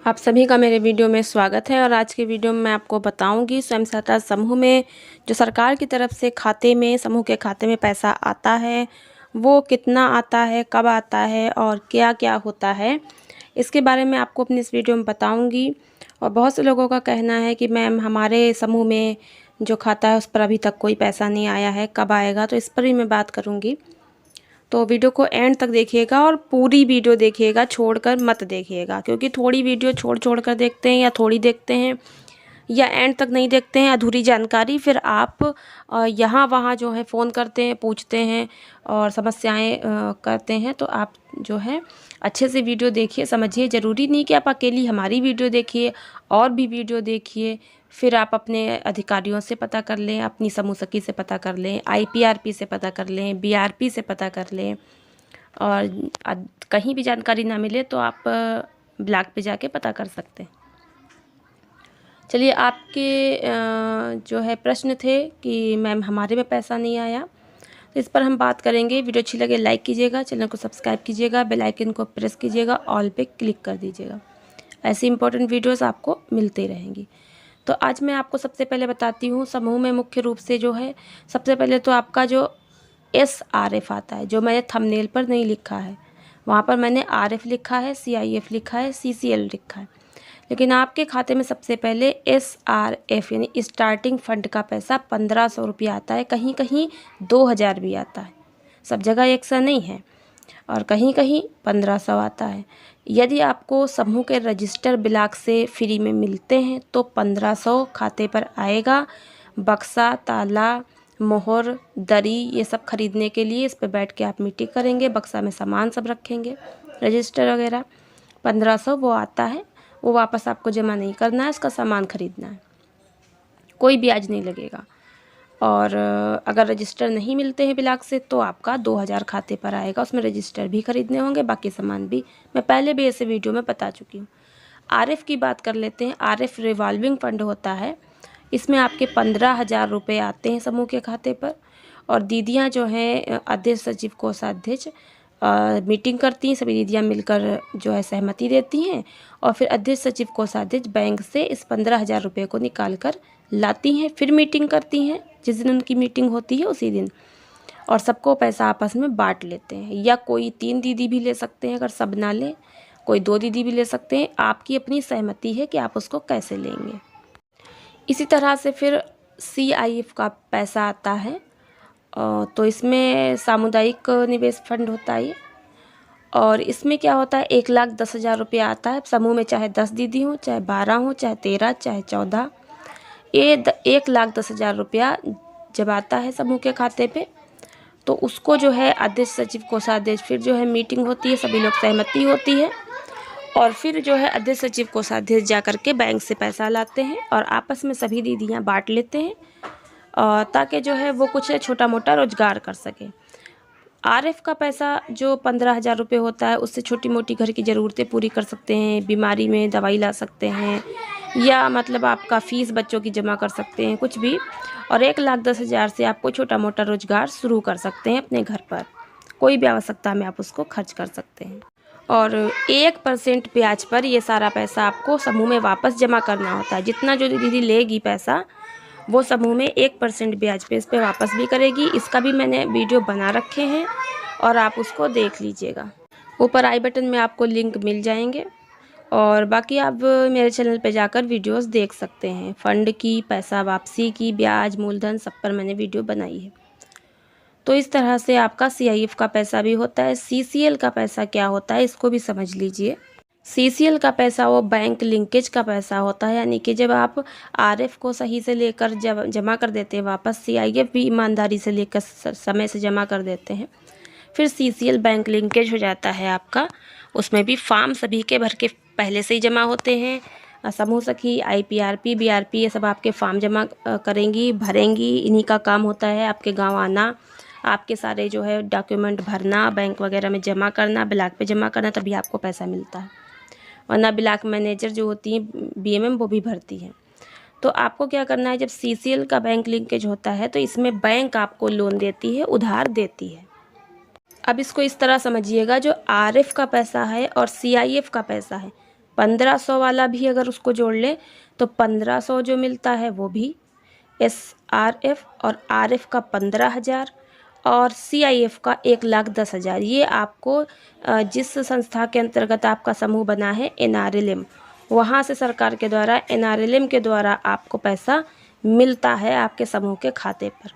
आप सभी का मेरे वीडियो में स्वागत है। और आज के वीडियो में मैं आपको बताऊंगी स्वयं सहायता समूह में जो सरकार की तरफ से खाते में समूह के खाते में पैसा आता है वो कितना आता है, कब आता है और क्या क्या होता है, इसके बारे में आपको अपनी इस वीडियो में बताऊंगी। और बहुत से लोगों का कहना है कि मैम हमारे समूह में जो खाता है उस पर अभी तक कोई पैसा नहीं आया है, कब आएगा, तो इस पर भी मैं बात करूँगी। तो वीडियो को एंड तक देखिएगा और पूरी वीडियो देखिएगा, छोड़कर मत देखिएगा, क्योंकि थोड़ी वीडियो छोड़ कर देखते हैं या थोड़ी देखते हैं या एंड तक नहीं देखते हैं, अधूरी जानकारी, फिर आप यहाँ वहाँ जो है फ़ोन करते हैं, पूछते हैं और समस्याएं करते हैं। तो आप जो है अच्छे से वीडियो देखिए, समझिए। ज़रूरी नहीं कि आप अकेली हमारी वीडियो देखिए, और भी वीडियो देखिए। फिर आप अपने अधिकारियों से पता कर लें, अपनी समूह सखी से पता कर लें, IPRP से पता कर लें, BRP से पता कर लें। और कहीं भी जानकारी ना मिले तो आप ब्लॉग पे जाके पता कर सकते हैं। चलिए, आपके जो है प्रश्न थे कि मैम हमारे में पैसा नहीं आया, तो इस पर हम बात करेंगे। वीडियो अच्छी लगे लाइक कीजिएगा, चैनल को सब्सक्राइब कीजिएगा, बेल आइकन को प्रेस कीजिएगा, ऑल पे क्लिक कर दीजिएगा। ऐसी इंपॉर्टेंट वीडियोस आपको मिलती रहेंगी। तो आज मैं आपको सबसे पहले बताती हूँ समूह में मुख्य रूप से जो है, सबसे पहले तो आपका जो SRF आता है, जो मैंने थंबनेल पर नहीं लिखा है, वहाँ पर मैंने RF लिखा है, CIF लिखा है, CCL लिखा है। लेकिन आपके खाते में सबसे पहले SRF यानी स्टार्टिंग फंड का पैसा 1500 रुपया आता है। कहीं कहीं 2000 भी आता है, सब जगह एक सा नहीं है, और कहीं कहीं 1500 आता है। यदि आपको समूह के रजिस्टर ब्लॉक से फ्री में मिलते हैं तो 1500 खाते पर आएगा। बक्सा, ताला, मोहर, दरी, ये सब खरीदने के लिए इस पर बैठ के आप मीटिंग करेंगे, बक्सा में सामान सब रखेंगे, रजिस्टर वगैरह। 1500 वो आता है, वो वापस आपको जमा नहीं करना है, उसका सामान खरीदना है, कोई ब्याज नहीं लगेगा। और अगर रजिस्टर नहीं मिलते हैं ब्लॉक से तो आपका 2000 खाते पर आएगा, उसमें रजिस्टर भी खरीदने होंगे, बाकी सामान भी मैं पहले भी ऐसे वीडियो में बता चुकी हूँ। RF की बात कर लेते हैं। RF रिवॉल्विंग फंड होता है, इसमें आपके 15,000 रुपये आते हैं समूह के खाते पर। और दीदियाँ जो हैं अध्यक्ष, सचिव, कोषाध्यक्ष मीटिंग करती हैं, सभी दीदियाँ मिलकर जो है सहमति देती हैं, और फिर अध्यक्ष, सचिव, कोषाध्यक्ष बैंक से इस 15,000 रुपये को निकाल कर लाती हैं, फिर मीटिंग करती हैं, जिस दिन उनकी मीटिंग होती है उसी दिन, और सबको पैसा आपस में बांट लेते हैं। या कोई 3 दीदी भी ले सकते हैं, अगर सब ना लें, कोई 2 दीदी भी ले सकते हैं, आपकी अपनी सहमति है कि आप उसको कैसे लेंगे। इसी तरह से फिर CIF का पैसा आता है, तो इसमें सामुदायिक निवेश फंड होता है। और इसमें क्या होता है, 1,10,000 रुपया आता है समूह में, चाहे 10 दीदी हों, चाहे 12 हों, चाहे 13, चाहे 14। ये 1,10,000 रुपया जब आता है समूह के खाते पे, तो उसको जो है अध्यक्ष, सचिव, कोषाध्यक्ष, फिर जो है मीटिंग होती है, सभी लोग सहमति होती है, और फिर जो है अध्यक्ष, सचिव, कोषाध्यक्ष जा कर के बैंक से पैसा लाते हैं और आपस में सभी दीदियाँ बांट लेते हैं, ताकि जो है वो कुछ छोटा मोटा रोजगार कर सके। RF का पैसा जो 15,000 रुपये होता है, उससे छोटी मोटी घर की ज़रूरतें पूरी कर सकते हैं, बीमारी में दवाई ला सकते हैं, या मतलब आपका फ़ीस बच्चों की जमा कर सकते हैं, कुछ भी। और 1,10,000 से आपको छोटा मोटा रोजगार शुरू कर सकते हैं अपने घर पर, कोई भी आवश्यकता में आप उसको खर्च कर सकते हैं। और 1% ब्याज पर ये सारा पैसा आपको समूह में वापस जमा करना होता है। जितना जो दीदी लेगी पैसा, वो समूह में 1% ब्याज पे इस पर वापस भी करेगी। इसका भी मैंने वीडियो बना रखे हैं और आप उसको देख लीजिएगा, ऊपर आई बटन में आपको लिंक मिल जाएंगे। और बाकी आप मेरे चैनल पे जाकर वीडियोस देख सकते हैं, फंड की, पैसा वापसी की, ब्याज, मूलधन, सब पर मैंने वीडियो बनाई है। तो इस तरह से आपका CIF का पैसा भी होता है। CCL का पैसा क्या होता है, इसको भी समझ लीजिए। CCL का पैसा वो बैंक लिंकेज का पैसा होता है, यानी कि जब आप RF को सही से लेकर जमा कर देते हैं वापस, CIF भी ईमानदारी से लेकर समय से जमा कर देते हैं, फिर CCL बैंक लिंकेज हो जाता है आपका। उसमें भी फॉर्म सभी के भर के पहले से ही जमा होते हैं। समूह सखी, IPRP, BRP, ये सब आपके फॉर्म जमा करेंगी, भरेंगी, इन्हीं का काम होता है। आपके गाँव आना, आपके सारे जो है डॉक्यूमेंट भरना, बैंक वगैरह में जमा करना, ब्लॉक पे जमा करना, तभी आपको पैसा मिलता है। वरना ब्लॉक मैनेजर जो होती हैं BMM, वो भी भरती है। तो आपको क्या करना है, जब CCL का बैंक लिंकेज होता है तो इसमें बैंक आपको लोन देती है, उधार देती है। अब इसको इस तरह समझिएगा, जो RF का पैसा है और CIF का पैसा है, 1500 वाला भी अगर उसको जोड़ ले तो 1500 जो मिलता है वो भी SRF और RF का 15,000 और CIF का 1,10,000। ये आपको जिस संस्था के अंतर्गत आपका समूह बना है NRLM, वहाँ से सरकार के द्वारा NRLM के द्वारा आपको पैसा मिलता है आपके समूह के खाते पर।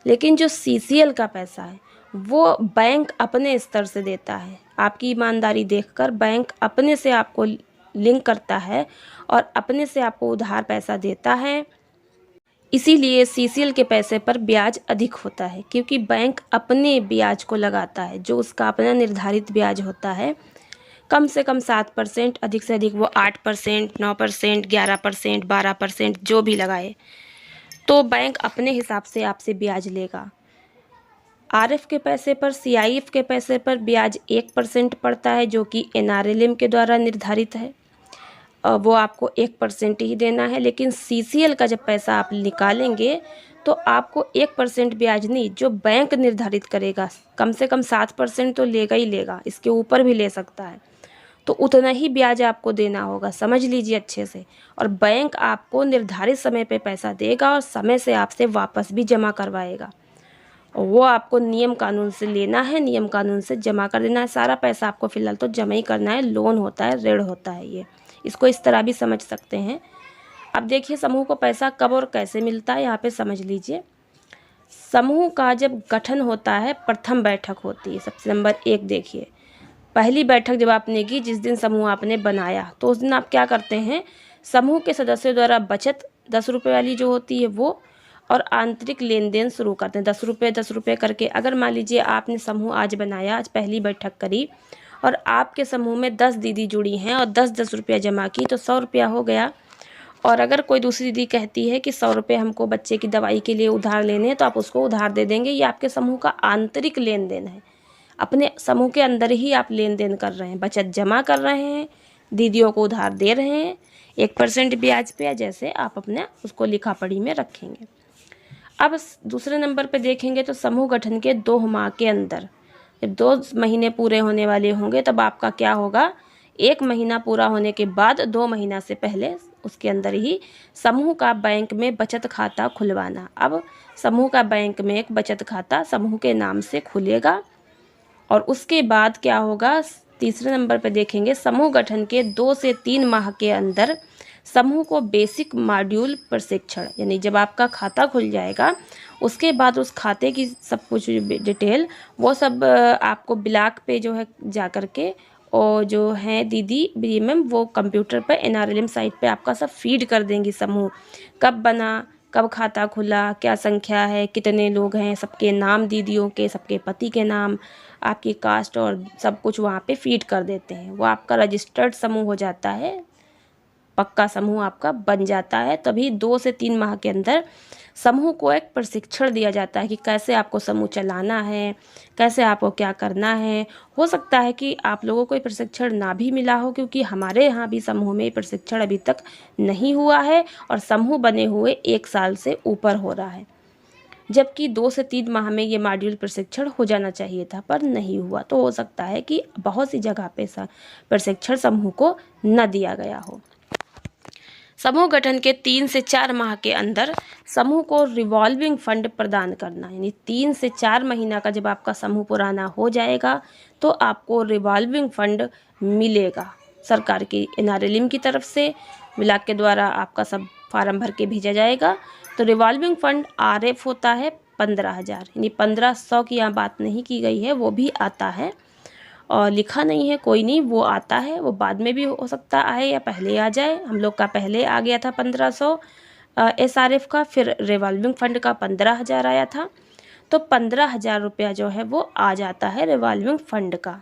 लेकिन जो CCL का पैसा है वो बैंक अपने स्तर से देता है। आपकी ईमानदारी देखकर बैंक अपने से आपको लिंक करता है और अपने से आपको उधार पैसा देता है। इसीलिए CCL के पैसे पर ब्याज अधिक होता है, क्योंकि बैंक अपने ब्याज को लगाता है जो उसका अपना निर्धारित ब्याज होता है। कम से कम 7%, अधिक से अधिक वो 8%, 9%, 11%, 12% जो भी लगाए, तो बैंक अपने हिसाब से आपसे ब्याज लेगा। RF के पैसे पर, CIF के पैसे पर ब्याज 1% पड़ता है, जो कि NRLM के द्वारा निर्धारित है। वो आपको 1% ही देना है। लेकिन CCL का जब पैसा आप निकालेंगे तो आपको 1% ब्याज नहीं, जो बैंक निर्धारित करेगा, कम से कम 7% तो लेगा ही लेगा, इसके ऊपर भी ले सकता है, तो उतना ही ब्याज आपको देना होगा। समझ लीजिए अच्छे से। और बैंक आपको निर्धारित समय पे पैसा देगा और समय से आपसे वापस भी जमा करवाएगा। वो आपको नियम कानून से लेना है, नियम कानून से जमा कर देना है। सारा पैसा आपको फ़िलहाल तो जमा ही करना है। लोन होता है, ऋण होता है ये, इसको इस तरह भी समझ सकते हैं। अब देखिए समूह को पैसा कब और कैसे मिलता है, यहाँ पे समझ लीजिए। समूह का जब गठन होता है, प्रथम बैठक होती है। सबसे नंबर 1 देखिए, पहली बैठक जब आपने की, जिस दिन समूह आपने बनाया, तो उस दिन आप क्या करते हैं, समूह के सदस्यों द्वारा बचत 10 रुपये वाली जो होती है वो, और आंतरिक लेन देन शुरू करते हैं 10 रुपये करके। अगर मान लीजिए आपने समूह आज बनाया, आज पहली बैठक करी और आपके समूह में 10 दीदी जुड़ी हैं और 10-10 रुपया जमा की, तो 100 रुपया हो गया। और अगर कोई दूसरी दीदी कहती है कि 100 रुपये हमको बच्चे की दवाई के लिए उधार लेने हैं, तो आप उसको उधार दे देंगे। ये आपके समूह का आंतरिक लेन देन है। अपने समूह के अंदर ही आप लेन देन कर रहे हैं, बचत जमा कर रहे हैं, दीदियों को उधार दे रहे हैं 1% ब्याज पे, या जैसे आप अपने उसको लिखा पढ़ी में रखेंगे। अब दूसरे नंबर पे देखेंगे तो समूह गठन के 2 माह के अंदर, जब 2 महीने पूरे होने वाले होंगे, तब आपका क्या होगा, 1 महीना पूरा होने के बाद 2 महीना से पहले उसके अंदर ही समूह का बैंक में बचत खाता खुलवाना। अब समूह का बैंक में एक बचत खाता समूह के नाम से खुलेगा। और उसके बाद क्या होगा, तीसरे नंबर पे देखेंगे, समूह गठन के 2 से 3 माह के अंदर समूह को बेसिक मॉड्यूल प्रशिक्षण, यानी जब आपका खाता खुल जाएगा उसके बाद उस खाते की सब कुछ डिटेल वो सब आपको ब्लॉक पे जो है जा कर के, और जो है दीदी मैम वो कंप्यूटर पे NRLM साइट पे आपका सब फीड कर देंगी। समूह कब बना, कब खाता खुला, क्या संख्या है, कितने लोग हैं, सबके नाम, दीदियों के, सबके पति के नाम, आपकी कास्ट और सब कुछ वहाँ पे फीड कर देते हैं। वो आपका रजिस्टर्ड समूह हो जाता है, पक्का समूह आपका बन जाता है। तभी 2 से 3 माह के अंदर समूह को एक प्रशिक्षण दिया जाता है कि कैसे आपको समूह चलाना है, कैसे आपको क्या करना है। हो सकता है कि आप लोगों को ये प्रशिक्षण ना भी मिला हो, क्योंकि हमारे यहाँ भी समूह में प्रशिक्षण अभी तक नहीं हुआ है और समूह बने हुए 1 साल से ऊपर हो रहा है, जबकि 2 से 3 माह में ये मॉड्यूल प्रशिक्षण हो जाना चाहिए था, पर नहीं हुआ। तो हो सकता है कि बहुत सी जगह पे प्रशिक्षण समूह को न दिया गया हो। समूह गठन के 3 से 4 माह के अंदर समूह को रिवॉल्विंग फंड प्रदान करना, यानी 3 से 4 महीना का जब आपका समूह पुराना हो जाएगा तो आपको रिवॉल्विंग फंड मिलेगा सरकार की NRLM की तरफ से। ब्लॉक के द्वारा आपका सब फार्म भर के भेजा जाएगा। तो रिवॉल्विंग फंड RF होता है 15,000, यानी 1500 की यहाँ बात नहीं की गई है, वो भी आता है और लिखा नहीं है, कोई नहीं, वो आता है। वो बाद में भी हो सकता आए या पहले आ जाए। हम लोग का पहले आ गया था 1500 SRF का, फिर रिवॉल्विंग फंड का 15,000 आया था। तो 15,000 रुपया जो है वो आ जाता है रिवॉल्विंग फंड का।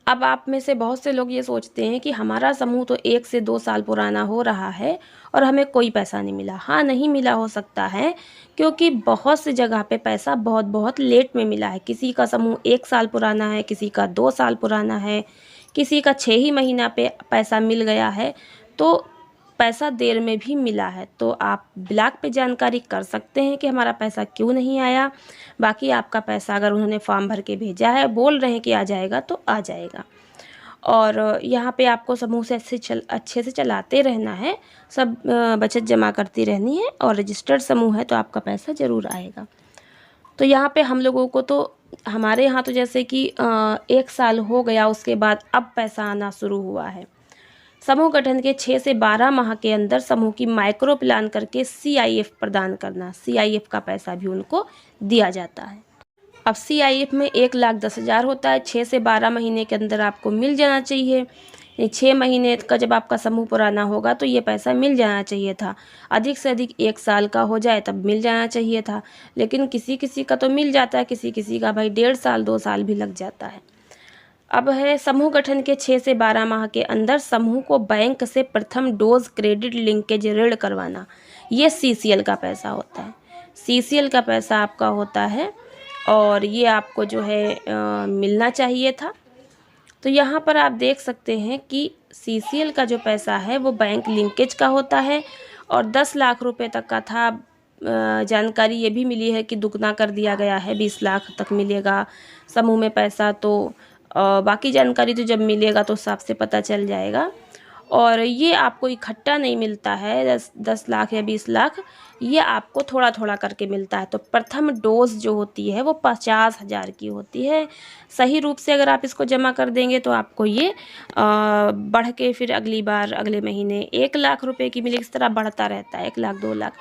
अब आप में से बहुत से लोग ये सोचते हैं कि हमारा समूह तो 1 से 2 साल पुराना हो रहा है और हमें कोई पैसा नहीं मिला। हाँ, नहीं मिला हो सकता है, क्योंकि बहुत सी जगह पे पैसा बहुत बहुत लेट में मिला है। किसी का समूह 1 साल पुराना है, किसी का 2 साल पुराना है, किसी का 6 ही महीना पे पैसा मिल गया है, तो पैसा देर में भी मिला है। तो आप ब्लॉक पे जानकारी कर सकते हैं कि हमारा पैसा क्यों नहीं आया। बाकी आपका पैसा अगर उन्होंने फॉर्म भर के भेजा है, बोल रहे हैं कि आ जाएगा, तो आ जाएगा। और यहाँ पे आपको समूह से अच्छे से चलाते रहना है, सब बचत जमा करती रहनी है और रजिस्टर्ड समूह है तो आपका पैसा ज़रूर आएगा। तो यहाँ पे हम लोगों को तो हमारे यहाँ तो जैसे कि 1 साल हो गया, उसके बाद अब पैसा आना शुरू हुआ है। समूह गठन के 6 से 12 माह के अंदर समूह की माइक्रो प्लान करके CIF प्रदान करना, CIF का पैसा भी उनको दिया जाता है। अब CIF में 1,10,000 होता है, 6 से 12 महीने के अंदर आपको मिल जाना चाहिए। 6 महीने का जब आपका समूह पुराना होगा तो ये पैसा मिल जाना चाहिए था। अधिक से अधिक 1 साल का हो जाए तब मिल जाना चाहिए था, लेकिन किसी किसी का तो मिल जाता है, किसी किसी का भाई 1.5 साल 2 साल भी लग जाता है। अब है समूह गठन के 6 से 12 माह के अंदर समूह को बैंक से प्रथम डोज क्रेडिट लिंकेज ऋण करवाना, ये CCL का पैसा होता है। CCL का पैसा आपका होता है और ये आपको जो है मिलना चाहिए था। तो यहाँ पर आप देख सकते हैं कि CCL का जो पैसा है वो बैंक लिंकेज का होता है और 10 लाख रुपए तक का था। जानकारी ये भी मिली है कि दुगना कर दिया गया है, 20 लाख तक मिलेगा समूह में पैसा। तो बाकी जानकारी तो जब मिलेगा तो साफ से पता चल जाएगा। और ये आपको इकट्ठा नहीं मिलता है 10 लाख या 20 लाख, ये आपको थोड़ा थोड़ा करके मिलता है। तो प्रथम डोज जो होती है वो 50,000 की होती है। सही रूप से अगर आप इसको जमा कर देंगे तो आपको ये बढ़ के फिर अगली बार अगले महीने 1 लाख रुपए की मिलेगी। इस तरह बढ़ता रहता है, 1 लाख 2 लाख।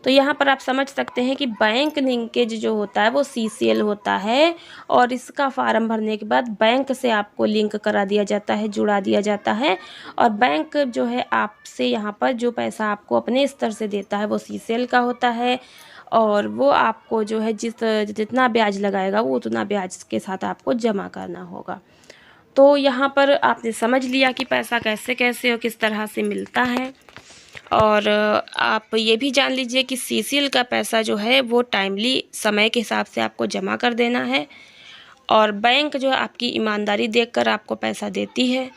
तो यहाँ पर आप समझ सकते हैं कि बैंक लिंकेज जो होता है वो CCL होता है और इसका फार्म भरने के बाद बैंक से आपको लिंक करा दिया जाता है, जुड़ा दिया जाता है। और बैंक जो है आपसे यहाँ पर जो पैसा आपको अपने स्तर से देता है वो CCL का होता है और वो आपको जो है जितना ब्याज लगाएगा वो उतना ब्याज के साथ आपको जमा करना होगा। तो यहाँ पर आपने समझ लिया कि पैसा कैसे कैसे और किस तरह से मिलता है। और आप ये भी जान लीजिए कि CCL का पैसा जो है वो टाइमली समय के हिसाब से आपको जमा कर देना है और बैंक जो है आपकी ईमानदारी देखकर आपको पैसा देती है।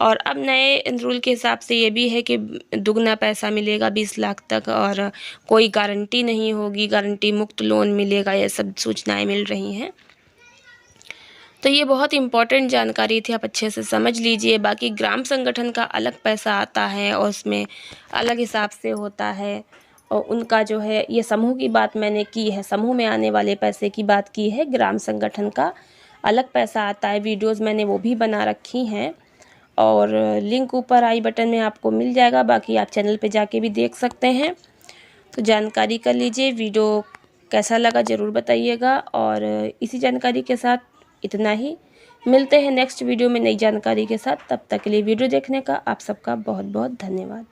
और अब नए रूल के हिसाब से ये भी है कि दुगना पैसा मिलेगा 20 लाख तक और कोई गारंटी नहीं होगी, गारंटी मुक्त लोन मिलेगा, ये सब सूचनाएं मिल रही हैं। तो ये बहुत इम्पॉर्टेंट जानकारी थी, आप अच्छे से समझ लीजिए। बाकी ग्राम संगठन का अलग पैसा आता है और उसमें अलग हिसाब से होता है और उनका जो है, ये समूह की बात मैंने की है, समूह में आने वाले पैसे की बात की है। ग्राम संगठन का अलग पैसा आता है, वीडियोज़ मैंने वो भी बना रखी हैं और लिंक ऊपर आई बटन में आपको मिल जाएगा। बाकी आप चैनल पे जाके भी देख सकते हैं। तो जानकारी कर लीजिए। वीडियो कैसा लगा ज़रूर बताइएगा और इसी जानकारी के साथ इतना ही। मिलते हैं नेक्स्ट वीडियो में नई जानकारी के साथ। तब तक के लिए वीडियो देखने का आप सबका बहुत बहुत धन्यवाद।